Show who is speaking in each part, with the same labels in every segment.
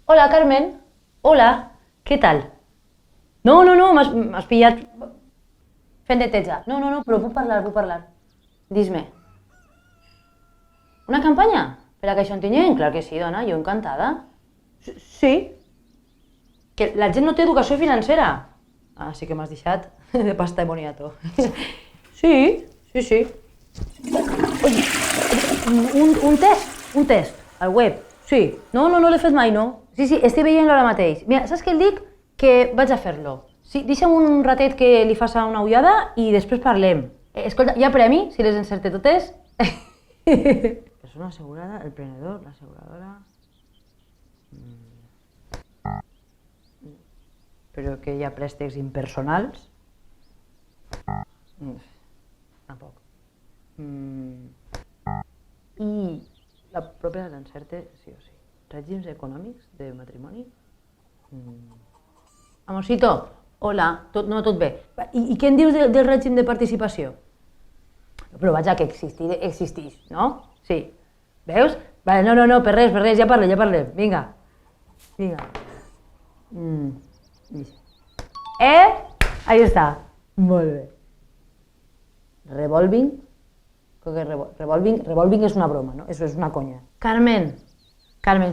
Speaker 1: Hola, Carmen. Hola, ¿qué tal? No, m'has pillat fent neteja. No, però puc parlar. Dis-me. Una campanya? Per a Caixontinyent? Clar que sí, dona, jo encantada. Sí. Que la gent no té educació financera. Ah, sí que m'has deixat de pasta de boniato. Sí. Ui, un test, al web. Sí. No l'he fet mai, no. Sí, estic veient-lo ara mateix. Mira, saps què el dic? Que vaig a fer-lo. Sí, deixa'm un ratet que li faça una ullada i després parlem. Escolta, hi ha premi, si les encerte totes? Persona assegurada, el prenedor, l'asseguradora... Però que hi ha préstecs impersonals? Tampoc. I la pròpia l'encerte, sí o sí. Règims econòmics de matrimoni? Amorcito, hola, tot bé. I què en dius del règim de participació? Però vaja, que existeix, no? Sí. Veus? Vale, no, per res, ja parlem. Vinga. Ahí està. Molt bé. Revolving? Revolving és una broma, no? Això és una conya. Carmen,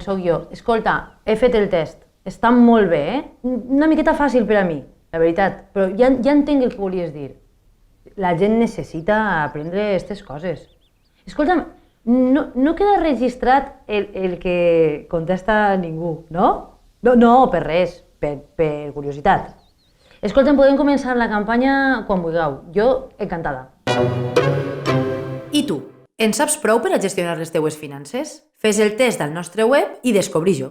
Speaker 1: sóc jo. Escolta, he fet el test. Està molt bé, eh? Una miqueta fàcil per a mi, la veritat. Però ja entenc el que volies dir. La gent necessita aprendre aquestes coses. Escolta'm, no queda registrat el que contesta ningú, no? No, per res, per curiositat. Escolta'm, podem començar la campanya quan vulgueu. Jo, encantada.
Speaker 2: I tu, en saps prou per a gestionar les teues finances? Fes el test al nostre web i descobri-ho.